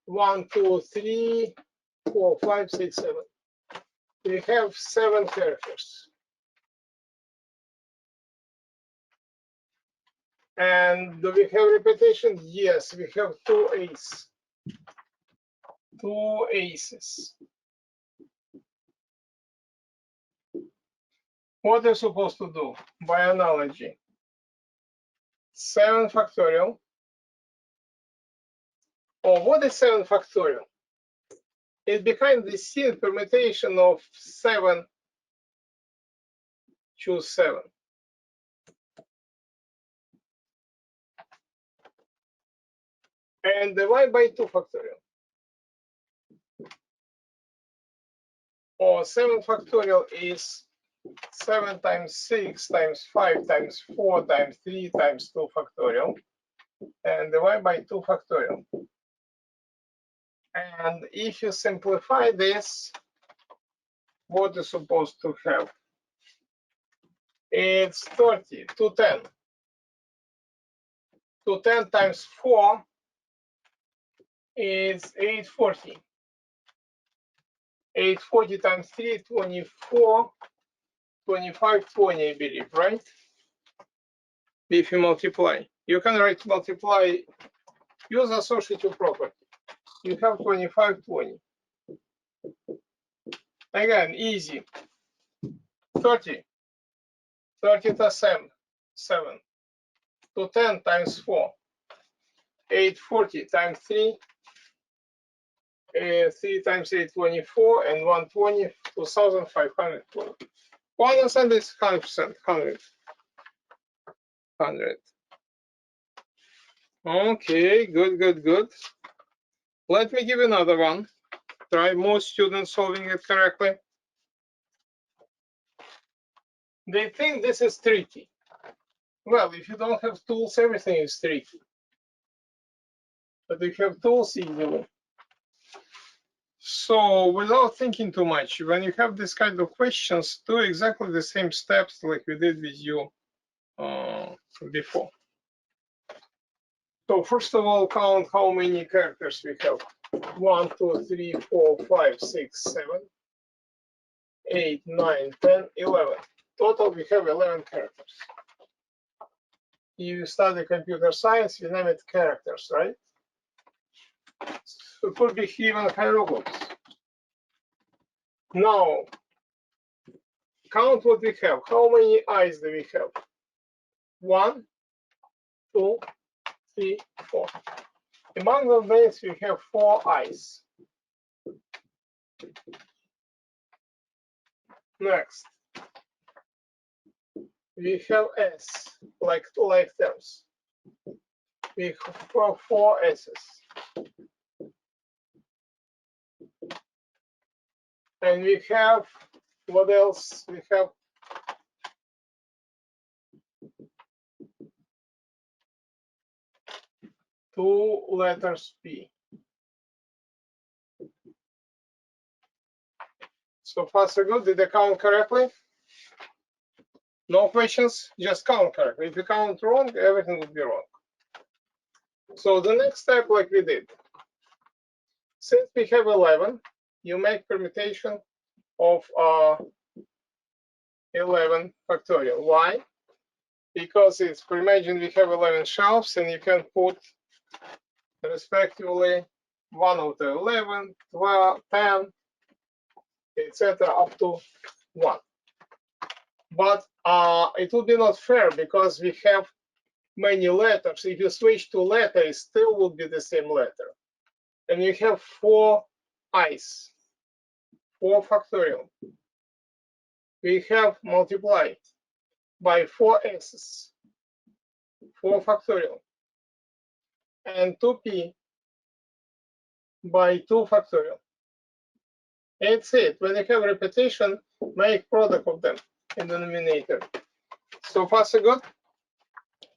1, 2, 3, 4, 5, 6, 7. We have 7 characters. And do we have repetition? Yes, we have 2 aces. 2 aces. What are you supposed to do by analogy? 7 factorial. Or what is 7 factorial? It's behind the scene permutation of 7 choose 7. And divide by 2 factorial. Or 7 factorial is 7 times 6 times 5 times 4 times 3 times 2 factorial. And divide by 2 factorial. And if you simplify this, what is supposed to have? It's 30, 210. 210 times 4 is 840. 840 times 3, 24, 25, 20, I believe, right? If you multiply. You can write multiply, use associative property. You have 25, 20. Again, easy. 30. 30 to 7. 210 times 4. 840 times 3. 3 times 8, 24, and 120, 2,520. 1% is 100%, 100. Okay, good. Let me give you another one. Try most students solving it correctly. They think this is tricky. Well, if you don't have tools, everything is tricky. But if you have tools, easily. So without thinking too much, when you have this kind of questions, do exactly the same steps like we did with you before. So first of all, count how many characters we have. 1, 2, 3, 4, 5, 6, 7, 8, 9, 10, 11. Total, we have 11 characters. You study computer science, you name it characters, right? So it could be even hieroglyphs. Now, count what we have. How many eyes do we have? 1, 2, 3, 4. Among the names, we have 4 eyes. Next, we have S, like 2 like terms. We have 4 S's. And we have, what else? We have two letters P. So far so good. Did I count correctly? No questions, just count correctly. If you count wrong, everything would be wrong. So the next step, like we did, since we have 11, you make permutation of 11 factorial. Why? Because it's, imagine we have 11 shelves and you can put respectively 1 out of 11, 12, 10, etc. up to 1. But it would be not fair because we have many letters. If you switch to letter, it still would be the same letter. And you have 4 i's, 4 factorial. We have multiplied by 4 s's, 4 factorial, and 2p by 2 factorial. That's it. When you have repetition, make product of them in the denominator. So far so good.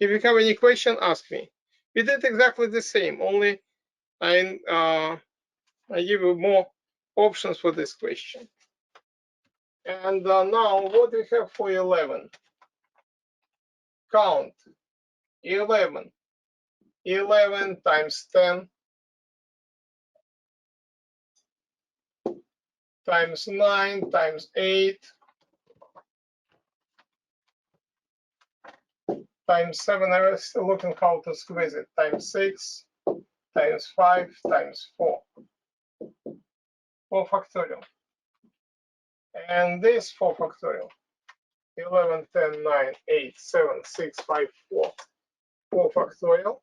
If you have any question, ask me. We did exactly the same, only I give you more options for this question. And now what do we have for 11? Count 11. 11 times 10 times 9 times 8 times 7. I was still looking how to squeeze it. Times 6 times 5 times 4. 4 factorial. And this 4 factorial. 11, 10, 9, 8, 7, 6, 5, 4. 4 factorial.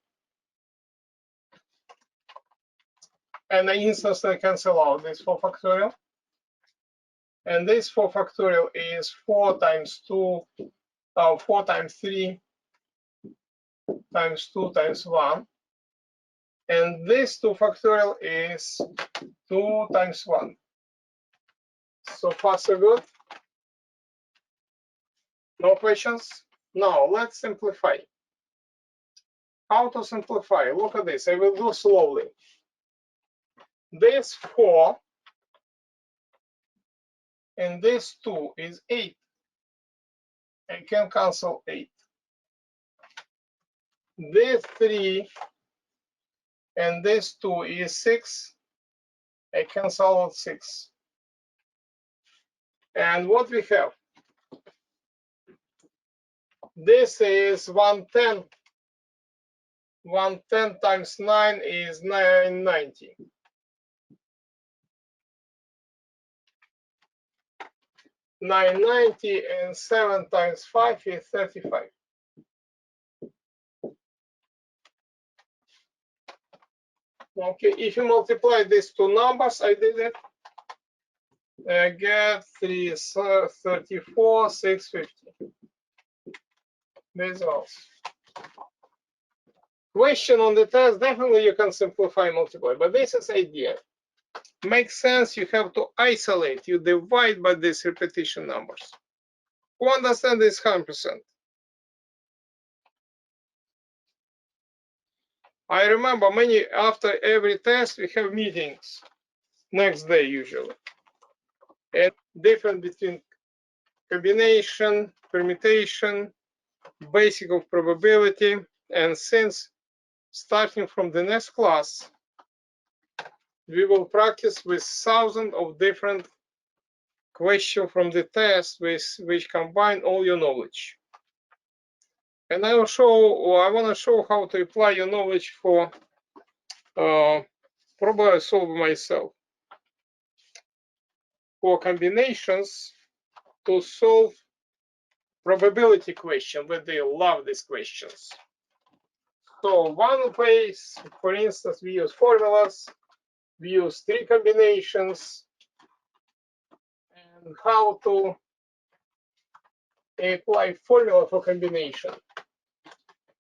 And I instantly cancel out this 4 factorial. And this 4 factorial is 4 times 2, 4 times 3 times 2 times 1. And this 2 factorial is 2 times 1. So far, so good. No questions? Now, let's simplify. How to simplify? Look at this. I will do slowly. This 4 and this 2 is 8. I can cancel 8. This 3 and this 2 is 6. I cancel out 6. And what we have? This is 110. 110 times 9 is 990. 990 and 7 times 5 is 35. Okay, if you multiply these two numbers, I did it, I get 34, 650. Results. Question on the test, definitely you can simplify and multiply, but this is idea. Makes sense, you have to isolate, you divide by these repetition numbers. Who understand this 100%? I remember after every test we have meetings next day usually, and different between combination, permutation, basic of probability, and since starting from the next class we will practice with thousands of different questions from the test which combine all your knowledge. And I want to show how to apply your knowledge for probably I solve myself for combinations to solve probability question, but they love these questions. So one place, for instance, we use formulas, we use 3 combinations, and how to apply formula for combination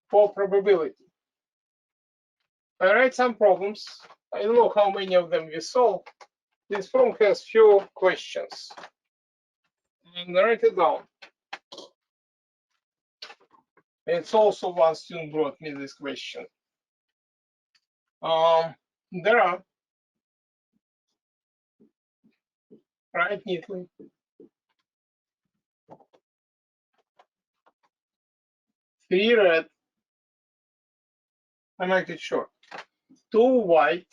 for probability. I write some problems. I don't know how many of them we solve. This problem has few questions. And write it down. It's also one student brought me this question. There are, write neatly. 3 red, I make it short. 2 white,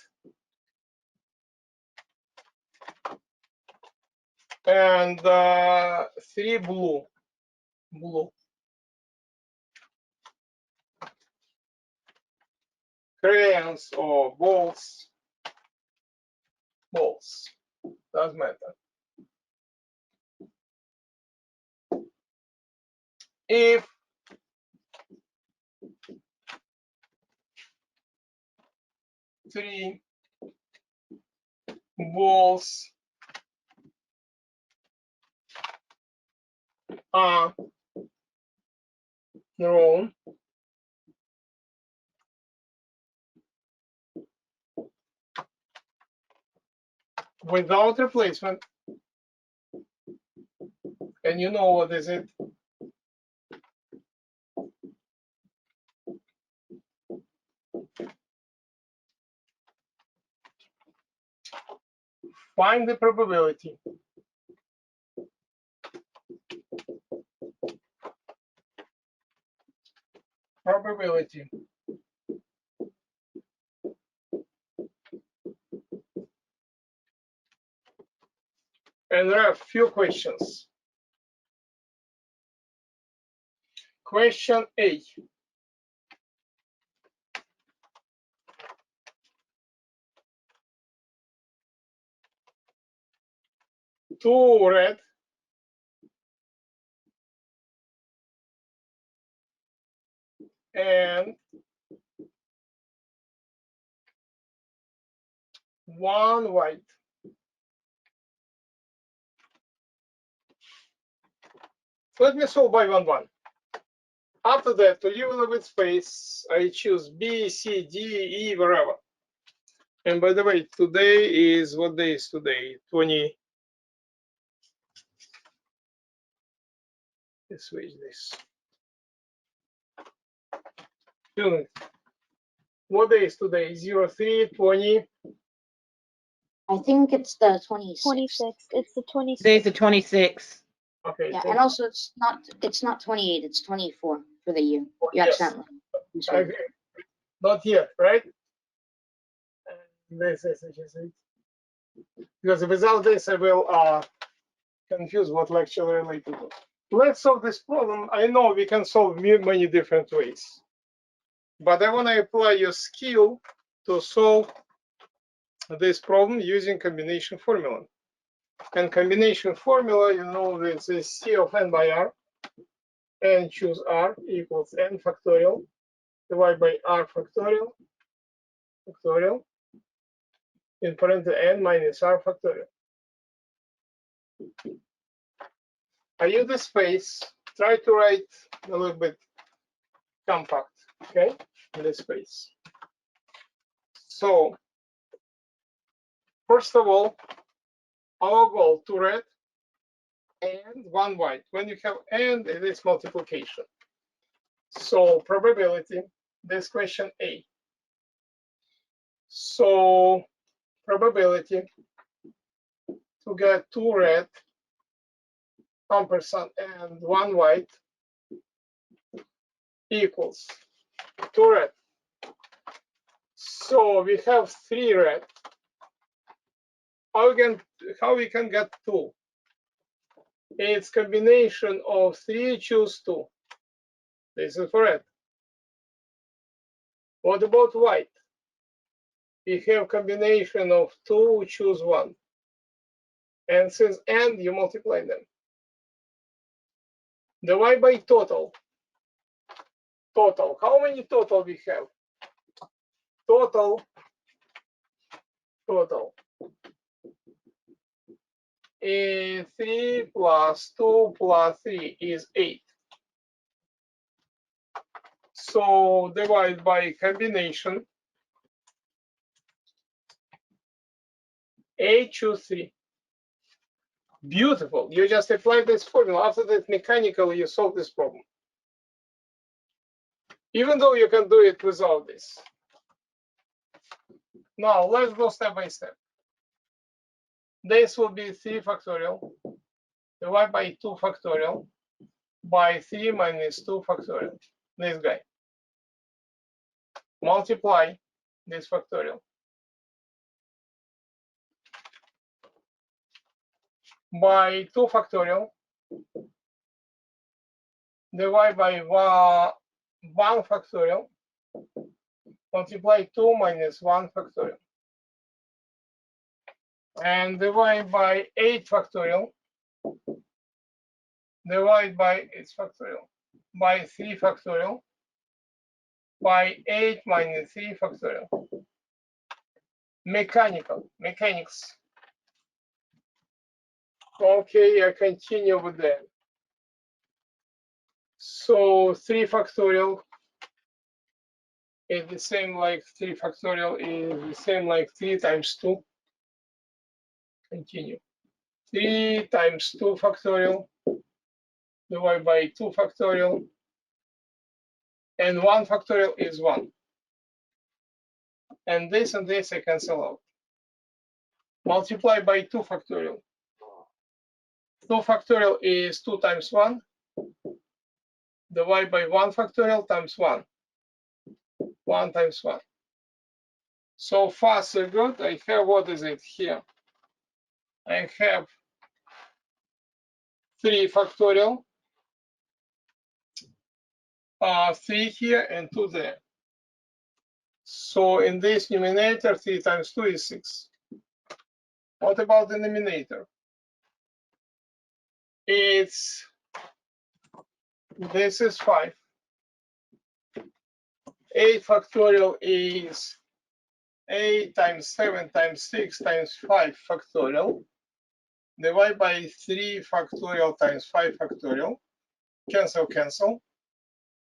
and 3 blue. Crayons or balls, doesn't matter. If three balls are drawn without replacement, and you know what is it? Find the probability. Probability And there are a few questions. Question A. Two red and one white. Let me solve by 1, 1. After that, to leave a little bit space, I choose B, C, D, E, wherever. And by the way, today is, what day is today? 20. Let's switch this. What day is today? 03, 20. I think it's the 26th. 26th. It's the 26th. Today's the 26th. Okay. Yeah, and also it's not 28, it's 24 for the year. You Yes. accidentally. Okay. Not yet, right? This is it. Because without this, I will confuse what lecture related to. Let's solve this problem. I know we can solve many different ways, but I want to apply your skill to solve this problem using combination formula. And combination formula, you know, this is C of n by r, n choose r equals n factorial divided by r factorial, in parentheses n minus r factorial. I use the space, try to write a little bit compact, okay, in the space. So, first of all, our goal to red and one white. When you have and, it is multiplication. So, probability, this question A. So, probability to get two red, ampersand, and one white equals two red. So we have three red. How we can get two? It's combination of three choose two. This is for red. What about white? We have combination of two choose one. And since and, you multiply them. Divide by total. Total. How many total we have? Total. Is 3 plus 2 plus 3 is 8. So divide by combination. 8 choose 3. Beautiful. You just apply this formula. After that, mechanically, you solve this problem. Even though you can do it without this. Now, let's go step by step. This will be 3 factorial divided by 2 factorial by 3 minus 2 factorial. This guy. Multiply this factorial by 2 factorial divided by 1 factorial, multiply 2 minus 1 factorial, and divide by 8 factorial, divide by its factorial, by 3 factorial, by 8 minus 3 factorial. Mechanics. Okay, I continue with that. So 3 factorial is the same like 3 factorial is the same like 3 times 2. Continue. 3 times 2 factorial divided by 2 factorial, and 1 factorial is 1. And this I cancel out. Multiply by 2 factorial. 2 factorial is 2 times 1. Divide by 1 factorial times 1. 1 times 1. So far, so good. I have, what is it here? I have 3 factorial, 3 here and 2 there. So in this numerator, 3 times 2 is 6. What about the denominator? This is 5. 8 factorial is 8 times 7 times 6 times 5 factorial. Divide by 3 factorial times 5 factorial. Cancel, cancel.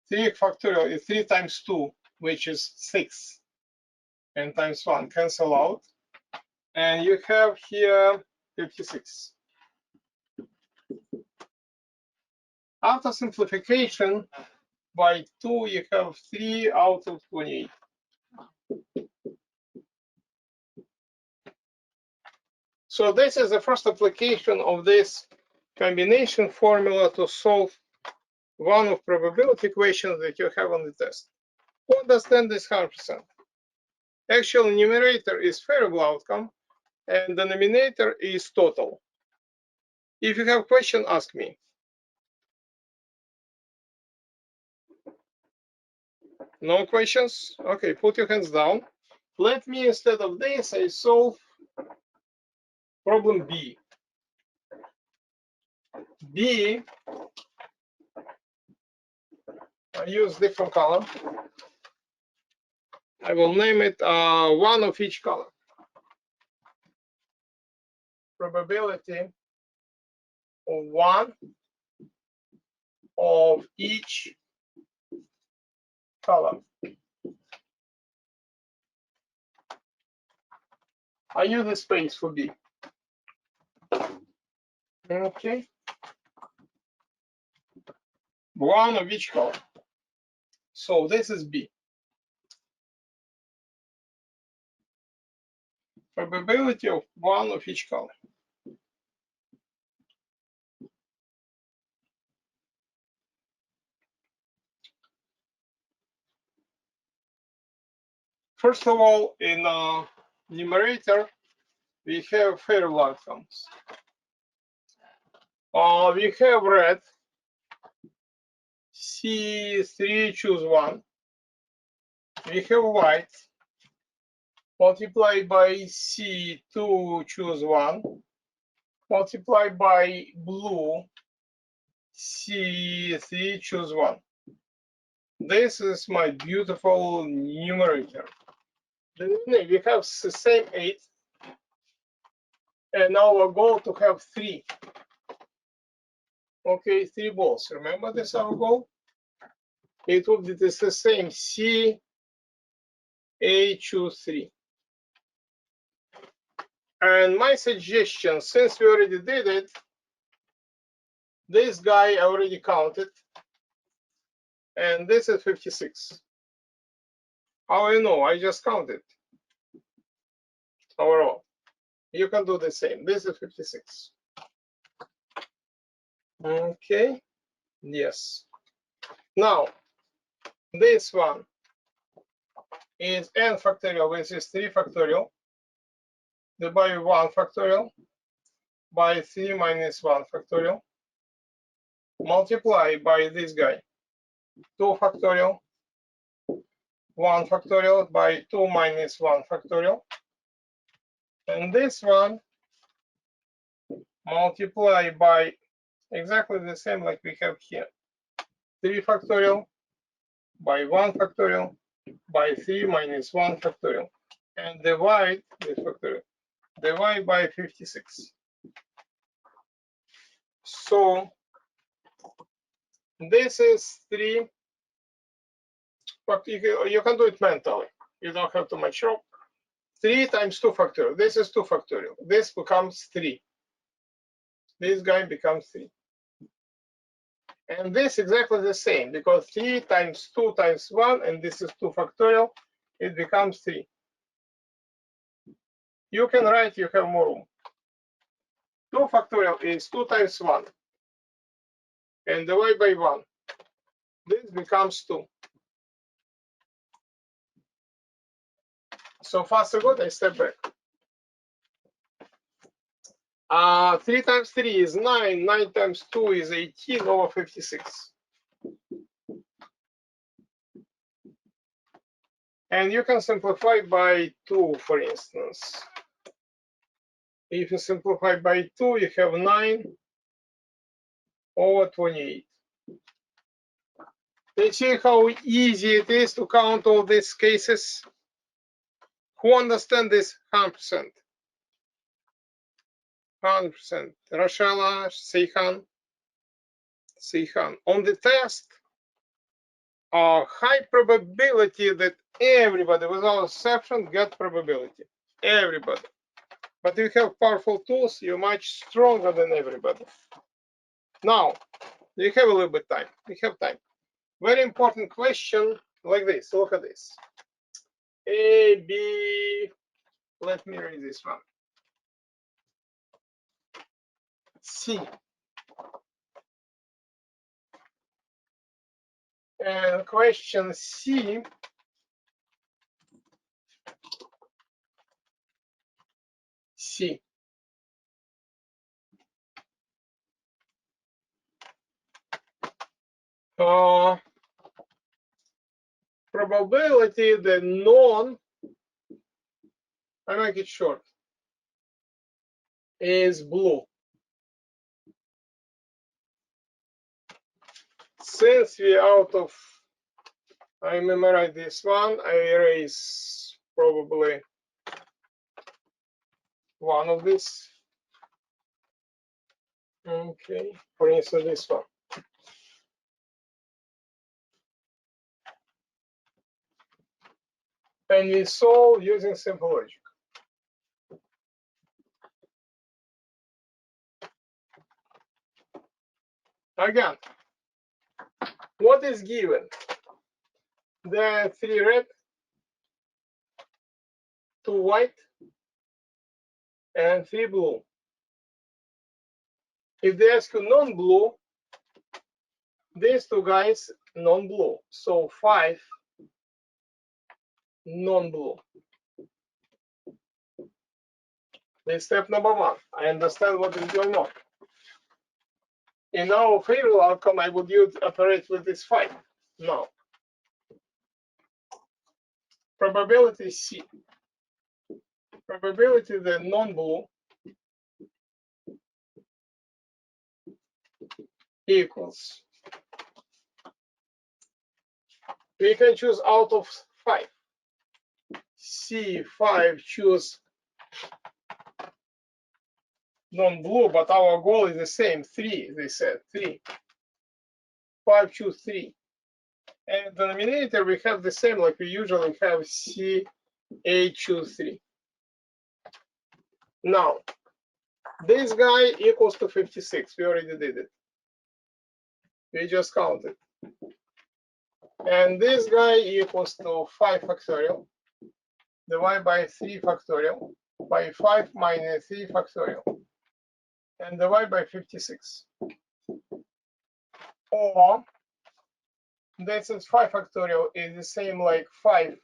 3 factorial is 3 times 2, which is 6. And times 1, cancel out. And you have here 56. After simplification by 2, you have 3 out of 28. So this is the first application of this combination formula to solve one of probability equations that you have on the test. To understand this 100%. Actual numerator is variable outcome and the denominator is total. If you have question, ask me. No questions? Okay, put your hands down. Let me, instead of this, I solve problem B. B, I use different color. I will name it one of each color. Probability of one of each color. I use the space for B. Okay. One of each color. So this is B. Probability of one of each color. First of all, in numerator, we have variable outcomes. We have red, C3, choose one. We have white, multiply by C2, choose one. Multiply by blue, C3, choose one. This is my beautiful numerator. Then we have the same 8. And now our goal to have 3. Okay, 3 balls. Remember this our goal? It will be the same C, A, choose 3. And my suggestion, since we already did it, this guy I already counted. And this is 56. How I know? I just counted. Overall. You can do the same. This is 56. Okay. Yes. Now, this one is n factorial, which is 3 factorial, divided by 1 factorial, by 3 minus 1 factorial, multiply by this guy, 2 factorial, 1 factorial by 2 minus 1 factorial, and this one multiply by exactly the same like we have here, 3 factorial by 1 factorial by 3 minus 1 factorial, and divide this factorial, divide by 56. So this is 3, but you can do it mentally. You don't have to much rope. 3 times 2 factorial. This is 2 factorial. This becomes 3. This guy becomes 3. And this exactly the same, because 3 times 2 times 1, and this is 2 factorial, it becomes 3. You can write, you have more room. 2 factorial is 2 times 1, and divide by 1. This becomes 2. So far so good, I step back. 3 times 3 is 9. 9 times 2 is 18 over 56. And you can simplify by 2, for instance. If you simplify by 2, you have 9 over 28. You see how easy it is to count all these cases? Who understand this 100%? 100%. Rashela, Seihan. On the test, high probability that everybody, without exception, get probability. Everybody. But if you have powerful tools, you're much stronger than everybody. Now, you have a little bit time. We have time. Very important question like this. Look at this. A, B, let me read this one. C. And question C. C. Probability the non, I make it short, is blue. Since we out of, I memorize this one, I erase probably one of these. Okay, for instance, this one. And we solve using simple logic. Again, what is given? The 3 red, 2 white, and 3 blue. If they ask you non-blue, these 2 guys non-blue. So 5 non-blue. This is step number 1. I understand what is going on. In our favorable outcome, I would operate with this 5. Now, probability C. Probability the non-blue equals. We can choose out of 5. C5 choose non-blue, but our goal is the same. 3, they said 3. 5 choose 3. And the denominator we have the same, like we usually have C8 choose 3. Now, this guy equals to 56. We already did it. We just counted. And this guy equals to 5 factorial divided by 3 factorial by 5 minus 3 factorial and divide by 56. Or this is 5 factorial is the same like 5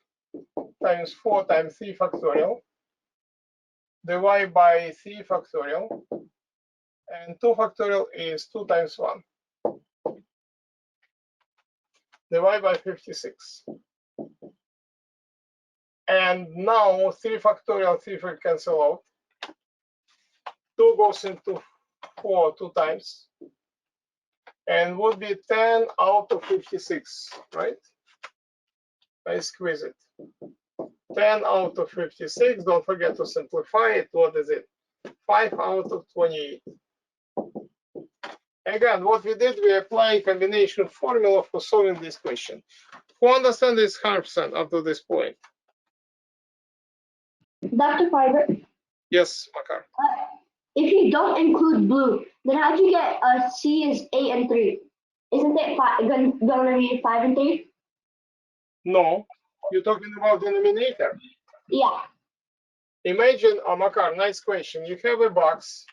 times 4 times 3 factorial divided by 3 factorial, and 2 factorial is 2 times 1 divided by 56. And now 3 factorial, 3 factorial cancel out. 2 goes into 4 2 times and would be 10 out of 56, right? I squeeze it. 10 out of 56, don't forget to simplify it. What is it? 5 out of 28. Again, what we did, we apply a combination formula for solving this question. Who understands this 100% up to this point? Dr. Fiber, Yes, Makar. if you don't include blue, then how do you get C is 8 and 3? Isn't it gonna be 5 and 3? No, you're talking about denominator. Yeah. Imagine, Makar, nice question. You have a box.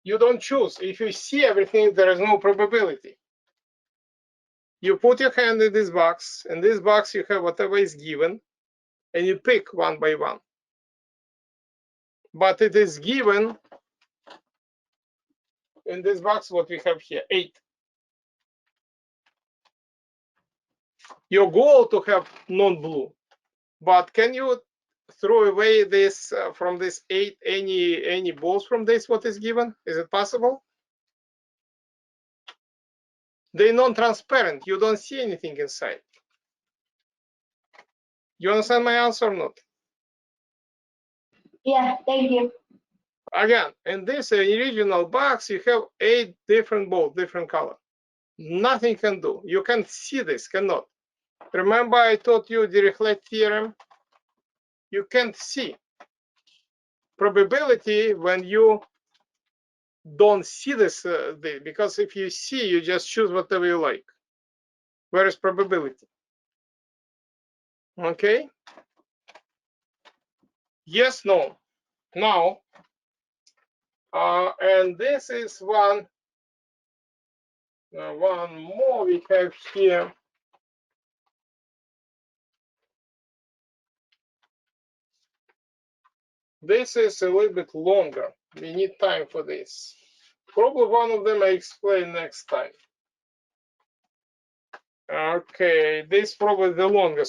You don't choose. If you see everything, there is no probability. You put your hand in this box. In this box, you have whatever is given, and you pick one by one. but it is given in this box what we have here, 8. Your goal to have non-blue, but can you throw away this from this 8 any balls from this what is given? Is it possible? They're non-transparent. You don't see anything inside. You understand my answer or not? Yeah, thank you. Again, in this original box, you have 8 different balls, different color. Nothing can do. You can see this, cannot. Remember I taught you Dirichlet theorem? You can't see. Probability when you don't see this, because if you see, you just choose whatever you like. Where is probability? Okay? Yes, no. Now, and this is one more we have here. This is a little bit longer. We need time for this. Probably one of them I explain next time. Okay, this is probably the longest.